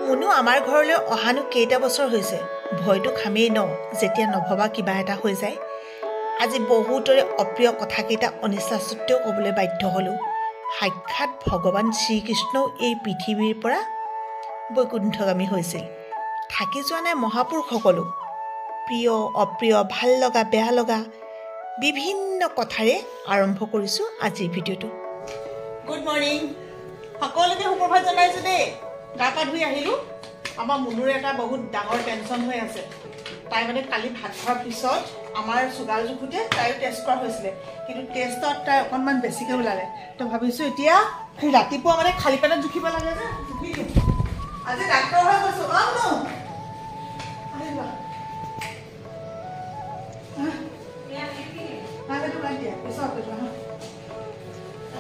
মুনু আমাৰ ঘৰলৈ অহানো কেইটা বছৰ হৈছে ভয়টো খামেই ন যেতিয়া নভবা কিবা এটা হৈ যায় আজি বহুতৰে অপ্ৰিয় কথাকেইটা অনিচ্ছা সত্ত্বেও ক'বলৈ বাধ্য হ'লোঁ সাক্ষাৎ ভগৱান শ্ৰীকৃষ্ণও এই পৃথিৱীৰ পৰা বৈকুণ্ঠগামী হৈছিল থাকি যোৱা নাই মহাপুৰুষসকলো প্ৰিয় অপ্ৰিয় ভাল লগা বেয়া লগা বিভিন্ন কথাৰে আৰম্ভ কৰিছোঁ আজিৰ ভিডিঅ'টো গুড মৰ্ণিং সকলোকে সুপ্ৰভাত জনাইছোঁ দেই গা পা ধুই আহিলোঁ আমাৰ মুনুৰ এটা বহুত ডাঙৰ টেনশ্যন হৈ আছে তাই মানে কালি ভাত খোৱাৰ পিছত আমাৰ চুগাৰ জোখোতে তাইও টেষ্ট কৰা হৈছিলে কিন্তু টেষ্টত তাই অকণমান বেছিকৈ ওলালে তো ভাবিছোঁ এতিয়া ৰাতিপুৱা মানে খালী পেটত জুখিব লাগে যে জুখি দিম আজি ডাক্তৰ হৈ গৈছোঁ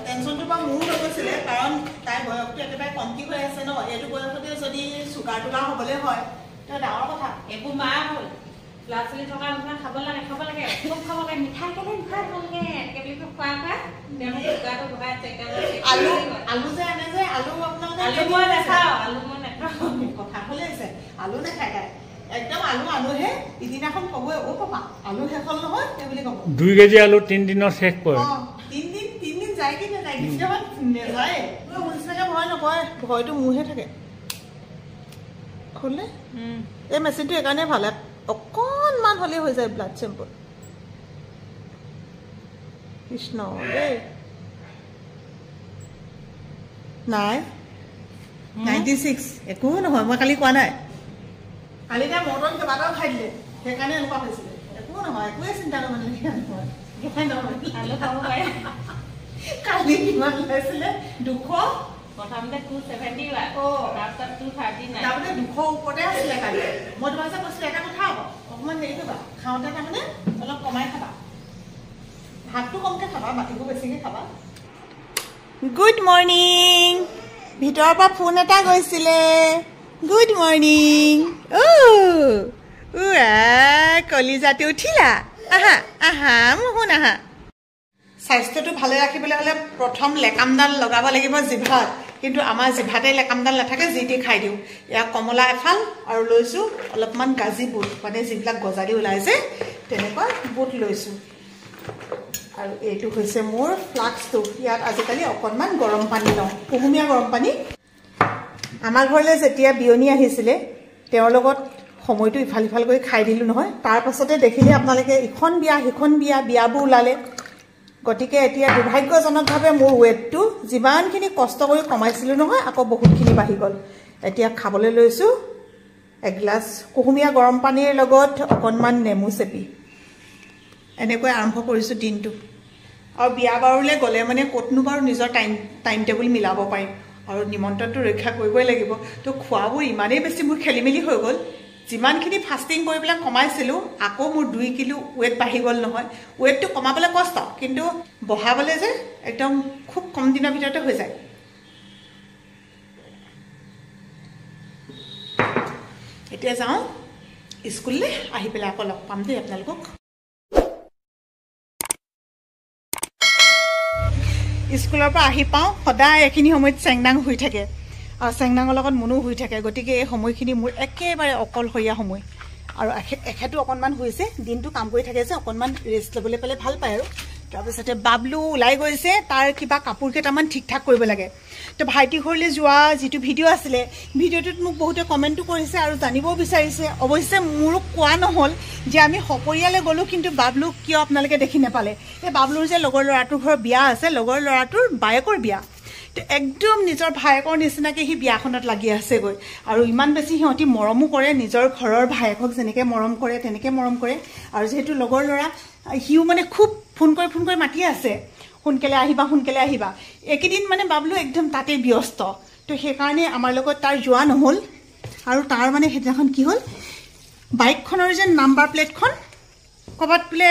টেনশ্যনটো বা মোৰো হৈ গৈছিলে কাৰণ তাইৰ বয়সটো একেবাৰে কমটি হৈ আছে ন এইটো বয়সতে যদি চুগাৰ টুগাৰ হ'বলৈ হয় তেতিয়া ডাঙৰ কথা একো মা হ'ল ল'ৰা ছোৱালী থকা নিচিনা খাব লাগে খুব খাব লাগে মিঠাই কেনে মিঠাই খাব লাগে এনেকৈ বুলি খোৱা তেওঁলোকে চুগাৰটো বঢ়াই আলু যে আনে যে আলু আপোনালোকে আলু মই নাখাওঁ কথা হ'লে আছে আলু নাখায় তাই একদম আলুহে ইদিনাখন ক'বই অ' পাপা আলু শেষ হ'ল নহয় সেই বুলি ক'ব 2 কেজি আলু 3 দিনত শেষ কৰে তিনদিন যায় কি নাযায় কেতিয়াবা নেযায় মোৰ নিচিনাকৈ ভয় নকৰে ভয়টো মোৰহে থাকে হ'লে এই মেচিনটো এইকাৰণে ভাল অকণমান হ'লেই হৈ যায় ব্লাড চেম্পল কৃষ্ণ দেই নাই 96 একো নহয় মই কালি কোৱা নাই কালি তাই মটন কেইবাটাও খাই দিলে সেইকাৰণে এনেকুৱা হৈছিলে একো নহয় একোৱে চিন্তা কৰিব নালাগে কালি কিমান ওলাইছিলে 200 প্ৰথমতে 270 তাৰপিছত 239 তাৰমানে 200 ওপৰতে আছিলে কালি মই তোমাক যে কৈছিলোঁ এটা কথা হ'ব অকণমান হেৰি কৰিবা খাওঁতে তাৰমানে অলপ কমাই খাবা ভাতটো কমকৈ খাবা বাকীবোৰ বেছিকৈ খাবা গুড মৰ্ণিং ভিতৰৰ পৰা ফোন এটা গৈছিলে গুড মৰ্ণিং কলিজাতে উঠিলা আহা মোহন আহা স্বাস্থ্যটো ভালে ৰাখিবলৈ হ'লে প্ৰথম লেকামডাল লগাব লাগিব জিভাত কিন্তু আমাৰ জিভাতে লেকামডাল নাথাকে যি টি খাই দিওঁ ইয়াক কমলা এফাল আৰু লৈছোঁ অলপমান গাজি বুট মানে যিবিলাক গজালি ওলাইছে তেনেকুৱা বুট লৈছোঁ আৰু এইটো হৈছে মোৰ ফ্লাক্সটো ইয়াত আজিকালি অকণমান গৰম পানী লওঁ কুহুমীয়া গৰম পানী আমাৰ ঘৰলৈ যেতিয়া বিয়নী আহিছিলে তেওঁৰ লগত সময়টো ইফাল সিফাল কৰি খাই দিলোঁ নহয় তাৰপাছতে দেখিলে আপোনালোকে ইখন বিয়া সিখন বিয়াবোৰ ওলালে গতিকে এতিয়া দুৰ্ভাগ্যজনকভাৱে মোৰ ৱেটটো যিমানখিনি কষ্ট কৰি কমাইছিলোঁ নহয় আকৌ বহুতখিনি বাঢ়ি গ'ল এতিয়া খাবলৈ লৈছোঁ এগিলাচ কুহুমীয়া গৰম পানীৰ লগত অকণমান নেমু চেপি এনেকৈ আৰম্ভ কৰিছোঁ দিনটো আৰু বিয়া বাৰুলৈ গ'লে মানে ক'তনো বাৰু নিজৰ টাইম টেবুল মিলাব পাৰিম আৰু নিমন্ত্ৰণটো ৰক্ষা কৰিবই লাগিব তো খোৱাবোৰ ইমানেই বেছি মোৰ খেলি মেলি হৈ গ'ল যিমানখিনি ফাষ্টিং কৰি পেলাই কমাইছিলোঁ আকৌ মোৰ 2 কিলো ৱেট বাঢ়ি গ'ল নহয় ৱেটটো কমাবলৈ কষ্ট কিন্তু বঢ়াবলৈ যে একদম খুব কম দিনৰ ভিতৰতে হৈ যায় এতিয়া যাওঁ স্কুললৈ আহি পেলাই আকৌ লগ পাম দেই আপোনালোকক স্কুলৰ পৰা আহি পাওঁ সদায় এইখিনি সময়ত চেংনাং হৈ থাকে আৰু চেংনাঙৰ লগত মুনু হৈ থাকে গতিকে এই সময়খিনি মোৰ একেবাৰে অকলশৰীয়া সময় আৰু এখেতো অকণমান হৈছে দিনটো কাম কৰি থাকে যে অকণমান ৰেষ্ট ল'বলৈ পালে ভাল পায় আৰু তাৰপিছতে বাবলু ওলাই গৈছে তাৰ কিবা কাপোৰ কেইটামান ঠিক ঠাক কৰিব লাগে তো ভাইটি ঘৰলৈ যোৱা যিটো ভিডিঅ' আছিলে ভিডিঅ'টোত মোক বহুতে কমেণ্টো কৰিছে আৰু জানিবও বিচাৰিছে অৱশ্যে মোৰো কোৱা নহ'ল যে আমি সপৰিয়ালে গ'লোঁ কিন্তু বাবলুক কিয় আপোনালোকে দেখি নাপালে এই বাবলুৰ যে লগৰ ল'ৰাটোৰ ঘৰৰ বিয়া আছে লগৰ ল'ৰাটোৰ বায়েকৰ বিয়া তো একদম নিজৰ ভায়েকৰ নিচিনাকৈ সি বিয়াখনত লাগি আছেগৈ আৰু ইমান বেছি সিহঁতি মৰমো কৰে নিজৰ ঘৰৰ ভায়েকক যেনেকৈ মৰম কৰে তেনেকৈ মৰম কৰে আৰু যিহেতু লগৰ ল'ৰা সিও মানে খুব ফোন কৰি মাতি আছে সোনকালে আহিবা এইকেইদিন মানে বাবলু একদম তাতে ব্যস্ত তো সেইকাৰণে আমাৰ লগত তাৰ যোৱা নহ'ল আৰু তাৰ মানে সেইদিনাখন কি হ'ল বাইকখনৰ যে নাম্বাৰ প্লেটখন ক'ৰবাত বোলে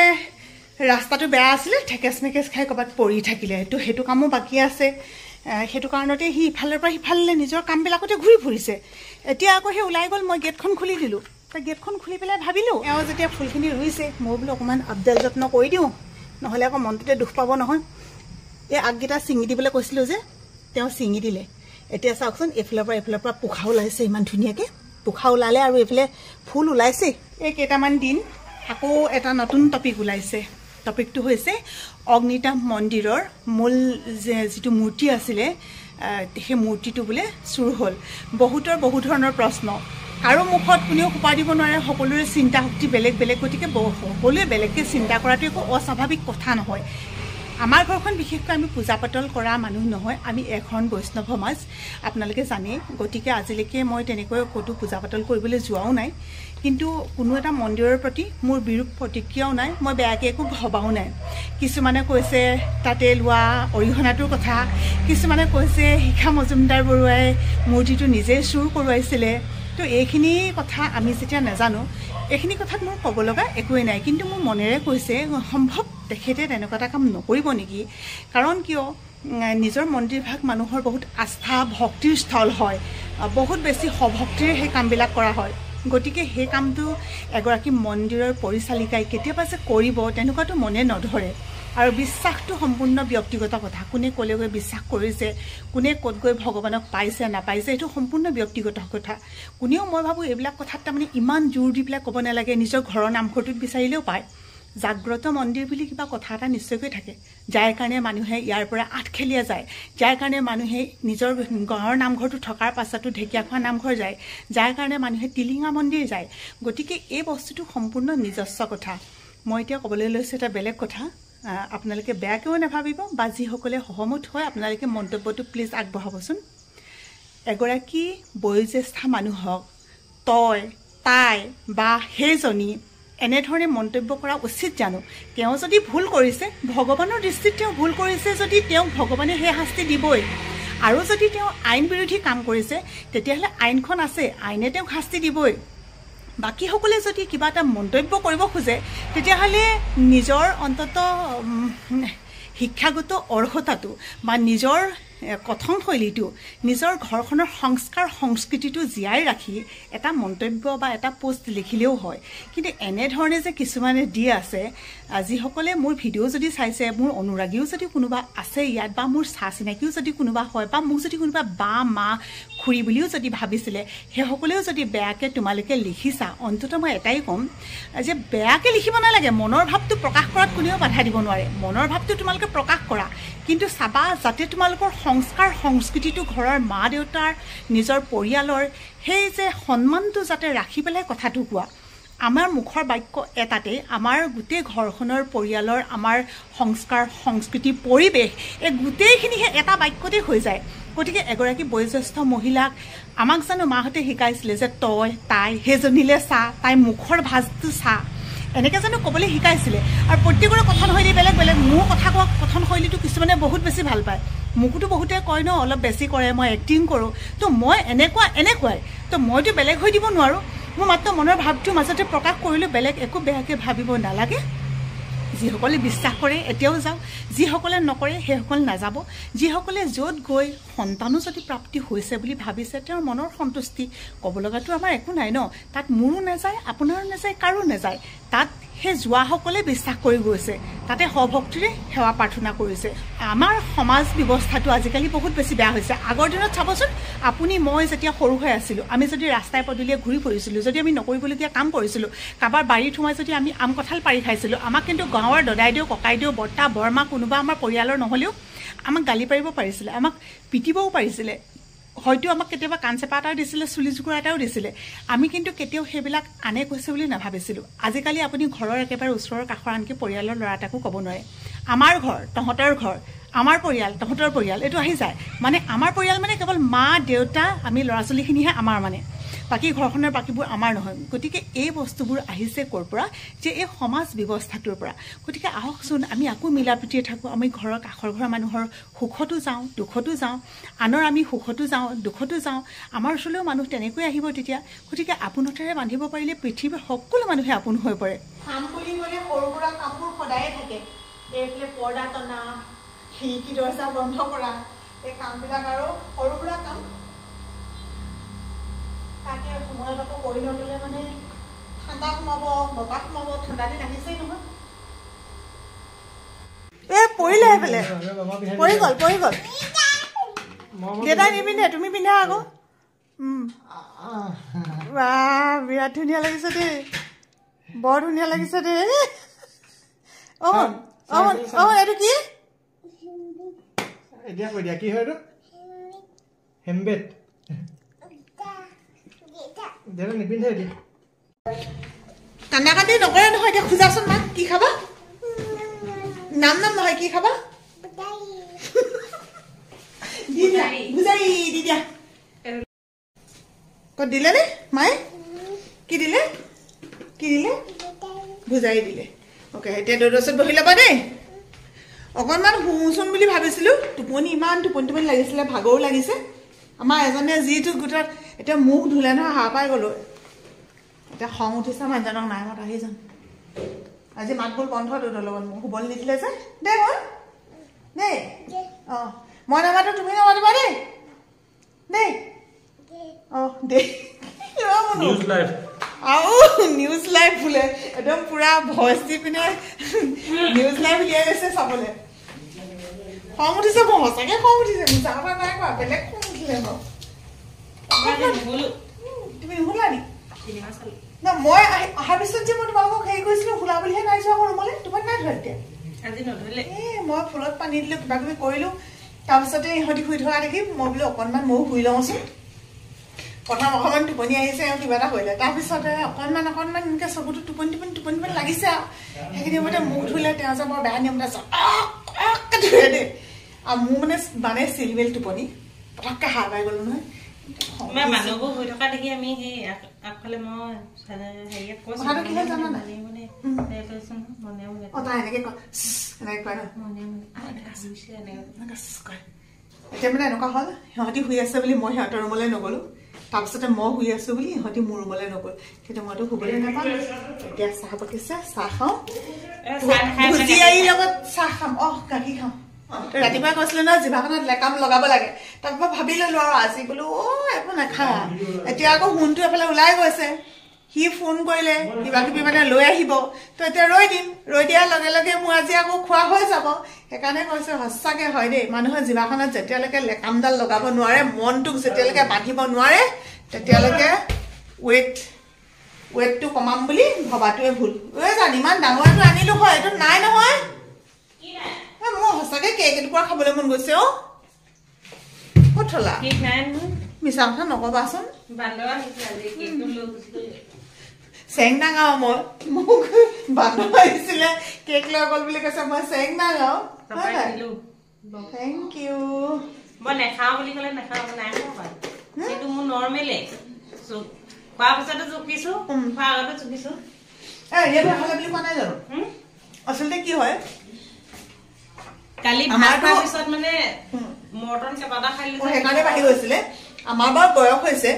ৰাস্তাটো বেয়া আছিলে ঠেকেচ মেকেচ খাই ক'ৰবাত পৰি থাকিলে তো সেইটো কামো বাকী আছে সেইটো কাৰণতে সি ইফালৰ পৰা সিফালে নিজৰ কামবিলাকতে ঘূৰি ফুৰিছে এতিয়া আকৌ সেই ওলাই গ'ল মই গেটখন খুলি দিলোঁ গেটখন খুলি পেলাই ভাবিলোঁ এওঁ যেতিয়া ফুলখিনি ৰুইছে মই বোলো অকণমান আপডাল যত্ন কৰি দিওঁ নহ'লে আকৌ মনটোতে দুখ পাব নহয় এই আগকেইটা ছিঙি দিবলৈ কৈছিলোঁ যে তেওঁ ছিঙি দিলে এতিয়া চাওকচোন এইফালৰ পৰা পোখা ওলাইছে ইমান ধুনীয়াকৈ পোখা ওলালে আৰু এইফালে ফুল ওলাইছে এই কেইটামান দিন আকৌ এটা নতুন টপিক ওলাইছে টপিকটো হৈছে অগ্নিতাম মন্দিৰৰ মূল যিটো মূৰ্তি আছিলে সেই মূৰ্তিটো বোলে চুৰ হ'ল বহুতৰ বহু ধৰণৰ প্ৰশ্ন কাৰো মুখত কোনেও সোপা দিব নোৱাৰে সকলোৰে চিন্তা শক্তি বেলেগ বেলেগ গতিকে সকলোৱে বেলেগকৈ চিন্তা কৰাটো একো অস্বাভাৱিক কথা নহয় আমাৰ ঘৰখন বিশেষকৈ আমি পূজা পাতল কৰা মানুহ নহয় আমি এখন বৈষ্ণৱ সমাজ আপোনালোকে জানে গতিকে আজিলৈকে মই তেনেকৈ ক'তো পূজা পাতল কৰিবলৈ যোৱাও নাই কিন্তু কোনো এটা মন্দিৰৰ প্ৰতি মোৰ বিৰূপ প্ৰতিক্ৰিয়াও নাই মই বেয়াকৈ একো ভবাও নাই কিছুমানে কৈছে তাতে লোৱা অৰিহণাটোৰ কথা কিছুমানে কৈছে শিখা মজুমদাৰ বৰুৱাই মূৰ্তিটো নিজে চুৰ কৰোৱাইছিলে তো এইখিনি কথা আমি যেতিয়া নাজানো এইখিনি কথাত মোৰ ক'ব লগা একোৱেই নাই কিন্তু মোৰ মনেৰে কৈছে সম্ভৱ তেখেতে তেনেকুৱা এটা কাম নকৰিব নেকি কাৰণ কিয় নিজৰ মন্দিৰভাগ মানুহৰ বহুত আস্থা ভক্তিৰ স্থল হয় বহুত বেছি সভক্তিৰে সেই কামবিলাক কৰা হয় গতিকে সেই কামটো এগৰাকী মন্দিৰৰ পৰিচালিকাই কেতিয়াবা যে কৰিব তেনেকুৱাটো মনে নধৰে আৰু বিশ্বাসটো সম্পূৰ্ণ ব্যক্তিগত কথা কোনে ক'লে গৈ বিশ্বাস কৰিছে কোনে ক'ত গৈ ভগৱানক পাইছে নাপাইছে এইটো সম্পূৰ্ণ ব্যক্তিগত কথা কোনেও মই ভাবোঁ এইবিলাক কথাত তাৰমানে ইমান জোৰ দি পেলাই ক'ব নালাগে নিজৰ ঘৰৰ নামঘৰটোত বিচাৰিলেও পায় জাগ্ৰত মন্দিৰ বুলি কিবা কথা এটা নিশ্চয়কৈ থাকে যাৰ কাৰণে মানুহে ইয়াৰ পৰা আঠখেলীয়া যায় যাৰ কাৰণে মানুহে নিজৰ গাঁৱৰ নামঘৰটো থকাৰ পাছতো ঢেকীয়াখোৱা নামঘৰ যায় যাৰ কাৰণে মানুহে টিলিঙা মন্দিৰ যায় গতিকে এই বস্তুটো সম্পূৰ্ণ নিজস্ব কথা মই এতিয়া ক'বলৈ লৈছোঁ এটা বেলেগ কথা আপোনালোকে বেয়াকৈও নাভাবিব বা যিসকলে সহমত হয় আপোনালোকে মন্তব্যটো প্লিজ আগবঢ়াবচোন এগৰাকী বয়োজ্যেষ্ঠ মানুহক তই তাই বা সেইজনী এনেধৰণে মন্তব্য কৰা উচিত জানো তেওঁ যদি ভুল কৰিছে ভগৱানৰ দৃষ্টিত তেওঁ ভুল কৰিছে যদি তেওঁক ভগৱানে সেই শাস্তি দিবই আৰু যদি তেওঁ আইন বিৰোধী কাম কৰিছে তেতিয়াহ'লে আইনখন আছে আইনে তেওঁক শাস্তি দিবই বাকীসকলে যদি কিবা এটা মন্তব্য কৰিব খোজে তেতিয়াহ'লে নিজৰ অন্তত শিক্ষাগত অৰ্হতাটো বা নিজৰ কথনশৈলীটো নিজৰ ঘৰখনৰ সংস্কাৰ সংস্কৃতিটো জীয়াই ৰাখি এটা মন্তব্য বা এটা পোষ্ট লিখিলেও হয় কিন্তু এনেধৰণে যে কিছুমানে দি আছে যিসকলে মোৰ ভিডিঅ' যদি চাইছে মোৰ অনুৰাগীও যদি কোনোবা আছে ইয়াত বা মোৰ চা চিনাকিও যদি কোনোবা হয় বা মোক যদি কোনোবা বা মা খুৰী বুলিও যদি ভাবিছিলে সেইসকলেও যদি বেয়াকৈ তোমালোকে লিখিছা অন্তত মই এটাই ক'ম যে বেয়াকৈ লিখিব নালাগে মনৰ ভাৱটো প্ৰকাশ কৰাত কোনেও বাধা দিব নোৱাৰে মনৰ ভাৱটো তোমালোকে প্ৰকাশ কৰা কিন্তু চাবা যাতে তোমালোকৰ সংস্কাৰ সংস্কৃতিটো ঘৰৰ মা দেউতাৰ নিজৰ পৰিয়ালৰ সেই যে সন্মানটো যাতে ৰাখি পেলাই কথাটো কোৱা আমাৰ মুখৰ বাক্য এটাতেই আমাৰ গোটেই ঘৰখনৰ পৰিয়ালৰ আমাৰ সংস্কাৰ সংস্কৃতি পৰিৱেশ এই গোটেইখিনিহে এটা বাক্যতেই হৈ যায় গতিকে এগৰাকী বয়োজ্যেষ্ঠ মহিলাক আমাক জানো মাহঁতে শিকাইছিলে যে তই তাই সেইজনীলৈ চা তাই মুখৰ ভাজটো চা এনেকৈ জানো ক'বলৈ শিকাইছিলে আৰু প্ৰত্যেকৰে কথনশৈলী বেলেগ বেলেগ মোৰ কথা কোৱা কথনশৈলীটো কিছুমানে বহুত বেছি ভাল পায় মোকোতো বহুতে কয় ন অলপ বেছি কৰে মই এক্টিং কৰোঁ তো মই এনেকুৱাই তো মইতো বেলেগ হৈ দিব নোৱাৰোঁ মোৰ মাত্ৰ মনৰ ভাৱটো মাজতে প্ৰকাশ কৰিলোঁ বেলেগ একো বেয়াকৈ ভাবিব নালাগে যিসকলে বিশ্বাস কৰে এতিয়াও যাওক যিসকলে নকৰে সেইসকল নাযাব যিসকলে য'ত গৈ সন্তানো যদি প্ৰাপ্তি হৈছে বুলি ভাবিছে তেওঁৰ মনৰ সন্তুষ্টি ক'ব লগাটো আমাৰ একো নাই ন তাত মোৰো নাযায় আপোনাৰো নাযায় কাৰো নাযায় তাত সেই যোৱাসকলে বিশ্বাস কৰি গৈছে তাতে সভক্তিৰে সেৱা প্ৰাৰ্থনা কৰিছে আমাৰ সমাজ ব্যৱস্থাটো আজিকালি বহুত বেছি বেয়া হৈছে আগৰ দিনত চাবচোন আপুনি মই যেতিয়া সৰু হৈ আছিলোঁ আমি যদি ৰাস্তাই পদূলিয়ে ঘূৰি ফুৰিছিলোঁ যদি আমি নকৰিবলগীয়া কাম কৰিছিলোঁ কাৰোবাৰ বাৰীত সোমাই যদি আমি আম কঁঠাল পাৰি খাইছিলোঁ আমাক কিন্তু গাঁৱৰ দদাইদেউ ককাইদেউ বৰ্তা বৰমা কোনোবা আমাৰ পৰিয়ালৰ নহ'লেও আমাক গালি পাৰিব পাৰিছিলে আমাক পিটিবও পাৰিছিলে হয়তো আমাক কেতিয়াবা কাণচেপা এটাও দিছিলে চুলি জোকোৰা এটাও দিছিলে আমি কিন্তু কেতিয়াও সেইবিলাক আনে কৈছে বুলি নাভাবিছিলোঁ আজিকালি আপুনি ঘৰৰ একেবাৰে ওচৰৰ কাষৰ আনকি পৰিয়ালৰ ল'ৰা এটাকো ক'ব নোৱাৰে আমাৰ ঘৰ তহঁতৰ ঘৰ আমাৰ পৰিয়াল তহঁতৰ পৰিয়াল এইটো আহি যায় মানে আমাৰ পৰিয়াল মানে কেৱল মা দেউতা আমি ল'ৰা ছোৱালীখিনিহে আমাৰ মানে বাকী ঘৰখনৰ বাকীবোৰ আমাৰ নহয় গতিকে এই বস্তুবোৰ আহিছে ক'ৰ পৰা যে এই সমাজ ব্যৱস্থাটোৰ পৰা গতিকে আহকচোন আমি আকৌ মিলা প্ৰীতিৰে থাকোঁ আমি ঘৰৰ কাষৰ ঘৰৰ মানুহৰ সুখতো যাওঁ দুখতো যাওঁ আনৰ আমি সুখতো যাওঁ দুখতো যাওঁ আমাৰ ওচৰলৈও মানুহ তেনেকৈ আহিব তেতিয়া গতিকে আপোনতাৰে বান্ধিব পাৰিলে পৃথিৱীৰ সকলো মানুহে আপোন হৈ পৰে কাম বুলি ক'লে সৰু সুৰা কামবোৰ সদায়ে থাকে এইফালে পৰ্দা টনা খিৰিকী দৰ্জা বন্ধ কৰা এই কামবিলাক আৰু সৰু সুৰা কাম তাকে সময়ত আকৌ কৰি নল'লে মানে ঠাণ্ডা সোমাব বতাহ সোমাব ঠাণ্ডা দিন আহিছেই নহয় পৰিলে এইফালে পৰি গ'ল দেউতাই নিপিন্ধে তুমি পিন্ধা আকৌ বিৰাট ধুনীয়া লাগিছে দেই বৰ ধুনীয়া লাগিছে দেই এইটো কি এতিয়া কৈ দিয়া কি হয় এইটো হেমবেট দেউতা নিপিন্ধে এতিয়া কান্দা কান্দি নকৰে নহয় এতিয়া খোজাচোন মাক কি খাবা নাম নহয় কি খাবা বুজাই দি দিয়া ক'ত দিলে নে মায়ে কি দিলে বুজাই দিলে অ'কে এতিয়া দৌৰচত বহি ল'বা দেই অকণমান শুচোন বুলি ভাবিছিলোঁ টোপনি ইমান টোপনি লাগিছিলে ভাগৰো লাগিছে আমাৰ এজনে যিটো গোটত এতিয়া মুখ ধুলে নহয় সাৰ পাই গ'লোঁ এতিয়া খং উঠিছে মানুহজনক নাই মত আহি যাম আজি মাত বোল বন্ধ তোৰ লগত মোক শুবলৈ নিদিলে যে দেই মই দেই অঁ মই নামাতো তুমি নামাতিবা দেই দেই অঁ দেই নিউজ লাইভ বোলে একদম পুৰা ভইচ দি পিনে নিউজ লাইভ উলিয়াই গৈছে চাবলৈ খং উঠিছে মোৰ সঁচাকৈ খং উঠিছে মিছা কথা নাই কোৱা বেলেগ খং উঠিলে বাৰু তুমি নুশুলা নি না মই অহাৰ পিছত যে মই তোমালোকক হেৰি কৰিছিলোঁ শুলা বুলিহে নাই যোৱা ৰুমলৈ তোমাৰ নাই ধৰা এতিয়া মই ফুলত পানী দিলোঁ কিবা কিবি কৰিলোঁ তাৰপিছতে ইহঁতি শুই থকা দেখি মই বোলো অকণমান ময়ো শুই লওঁচোন প্ৰথম অকণমান টোপনি আহিছে আৰু কিবা এটা কৰিলে তাৰপিছতে অকণমান এনেকৈ চকুটো টোপনি লাগিছে আৰু সেইখিনি সময়তে মুখ ধুলে তেওঁ যে বৰ বেয়া নিয়ম এটা ধুৱে দেই আৰু মোৰ মানে চিলবেল টোপনি পটককৈ সাৰ পাই গ'লো নহয় মানুহবোৰ হৈ থকা দেখি আমি সেই আগফালে মই হেৰিয়াক কৈছোঁ কথাটো কি হয় জানা নাই এতিয়া মানে এনেকুৱা হ'ল সিহঁতি শুই আছে বুলি মই সিহঁতৰ ৰুমলৈ নগ'লোঁ তাৰপিছতে মই শুই আছোঁ বুলি ইহঁতি মোৰ ৰুমলৈ নগ'ল কিন্তু মইতো শুবলৈ নাপাওঁ এতিয়া চাহ পাকিছে চাহ খাওঁ ভুজিয়াৰ লগত চাহ খাম গাখীৰ খাওঁ ৰাতিপুৱা কৈছিলো ন জিভাখনত লেকাম লগাব লাগে তাৰপৰা ভাবি ললো আৰু আজি বোলো একো নাখাওঁ এতিয়া আকৌ সোণটো এফালে ওলাই গৈছে সি ফোন কৰিলে কিবা কিবি মানে লৈ আহিব তো এতিয়া ৰৈ দিম ৰৈ দিয়াৰ লগে লগে মোৰ আজি আকৌ খোৱা হৈ যাব সেইকাৰণে কৈছে সঁচাকৈ হয় দেই মানুহৰ জিভাখনত যেতিয়ালৈকে লেকামডাল লগাব নোৱাৰে মনটোক যেতিয়ালৈকে বান্ধিব নোৱাৰে তেতিয়ালৈকে ৱেটটো কমাম বুলি ভবাটোৱে ভুল জান ইমান ডাঙৰ এইটো আনিলো হয় এইটো নাই নহয় মোৰ সঁচাকৈ কেক এটুকুৰা খাবলৈ মন গৈছে ক'ত থলা মিছা কথা নকবাচোন চেং নাগাওঁ মই মোক বান্ধৱ আহিছিলে কেক লৈ গ'ল বুলি কৈছে মই চেং নাগাওঁ থেংক ইউ মই নেখাওঁ বুলি ক'লে নেখাওঁ নাই কিন্তু মোৰ নৰ্মেলে খোৱাৰ পিছতে জুখিছোঁ খোৱাৰ আগতে জুখিছোঁ খালে বুলি কোৱা নাই জানো আচলতে কি হয় কালি ভাত খোৱাৰ পিছত মানে মটন কেইবাটা খাই দিলোঁ সেইকাৰণে বাঢ়ি গৈছিলে আমাৰ বাৰু বয়স হৈছে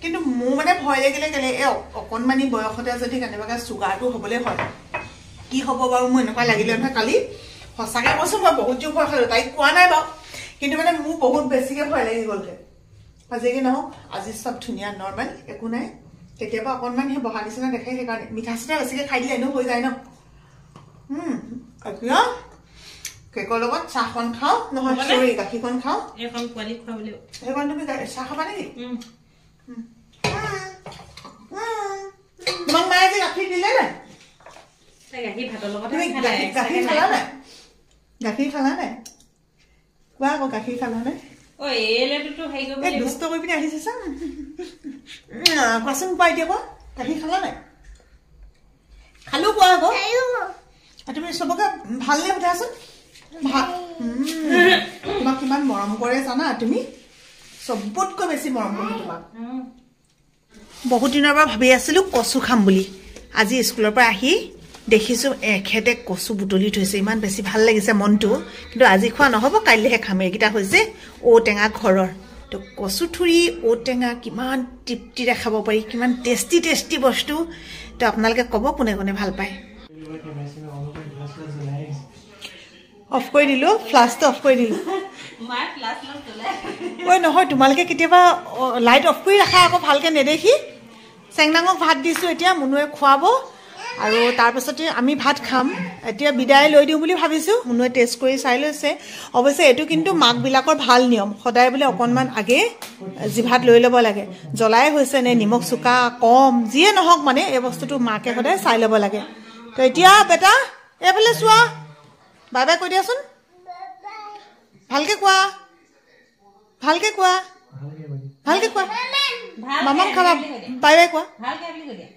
কিন্তু মোৰ মানে ভয় লাগিলে কেলে এই অকণমানি বয়সতে যদি কেনেবাকৈ চুগাৰটো হ'বলৈ হয় কি হ'ব বাৰু মোৰ এনেকুৱা লাগিলে নহয় কালি সঁচাকৈ কৈছোঁ মই বহুত জোৰ ভয় খালোঁ তাইক কোৱা নাই বাৰু কিন্তু মানে মোৰ বহুত বেছিকৈ ভয় লাগি গ'লগৈ আজি কি নহওক আজি চব ধুনীয়া নৰ্মেল একো নাই কেতিয়াবা অকণমান সেই বহা নিচিনা দেখাই সেইকাৰণে মিঠা চিঠা বেছিকৈ খাই দিলে এনেও হৈ যায় ন এতিয়া কেকৰ লগত চাহকণ খাওঁ নহয় চৰি গাখীৰকণ খাওঁ এইখন পোৱালি খুৱাবলৈ সেইকণ তুমি চাহ খাবা নেকি তোমাক মায়ে যে গাখীৰ দিলে নাই গাখীৰ ভাতৰ লগত তুমি গাখীৰ খালা নাই কোৱা আকৌ গাখীৰ খালা নাই দুষ্ট কৰি পিনে আহিছে চা কোৱাচোন কোৱা এতিয়া কোৱা গাখীৰ খালা নাই খালো কোৱা আকৌ তুমি চবকে ভালনে সোধাচোন তোমাক কিমান মৰম কৰে জানা তুমি চবতকৈ বেছি মৰম কৰোঁ তোমাক বহুত দিনৰ পৰা ভাবি আছিলোঁ কচু খাম বুলি আজি স্কুলৰ পৰা আহি দেখিছোঁ এখেতে কচু বুটলি থৈছে ইমান বেছি ভাল লাগিছে মনটো কিন্তু আজি খোৱা নহ'ব কাইলৈহে খাম এইকেইটা হৈছে ঔটেঙা ঘৰৰ তো কচু ঠুৰি ঔটেঙা কিমান তৃপ্তিৰে খাব পাৰি কিমান টেষ্টি বস্তু তো আপোনালোকে ক'ব কোনে কোনে ভাল পায় অফ কৰি দিলোঁ ফ্লাছটো অফ কৰি দিলোঁ ঐ নহয় তোমালোকে কেতিয়াবা লাইট অফ কৰি ৰাখা আকৌ ভালকৈ নেদেখি চেংনাঙক ভাত দিছোঁ এতিয়া মুনুৱে খুৱাব আৰু তাৰপিছতে আমি ভাত খাম এতিয়া বিদায় লৈ দিওঁ বুলি ভাবিছোঁ মুনুৱে টেষ্ট কৰি চাই লৈছে অৱশ্যে এইটো কিন্তু মাকবিলাকৰ ভাল নিয়ম সদায় বোলে অকণমান আগে জিভাত লৈ ল'ব লাগে জ্বলাই হৈছে নে নিমখ চোকা কম যিয়ে নহওক মানে এই বস্তুটো মাকে সদায় চাই ল'ব লাগে তো এতিয়া বেটা এইফালে চোৱা বাই বাই কৈ দিয়াচোন ভালকৈ কোৱা ভালকৈ কোৱা ভালকৈ কোৱা মামাক খাবা বাই বাই কোৱা ভালকে বুলি কৈ দিয়া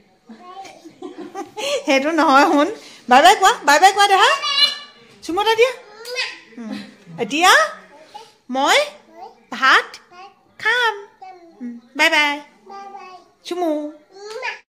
সেইটো নহয় শুন বাই বাই কোৱা দেহা চুমতা দিয়া এতিয়া মই ভাত খাম বাই বাই চুমু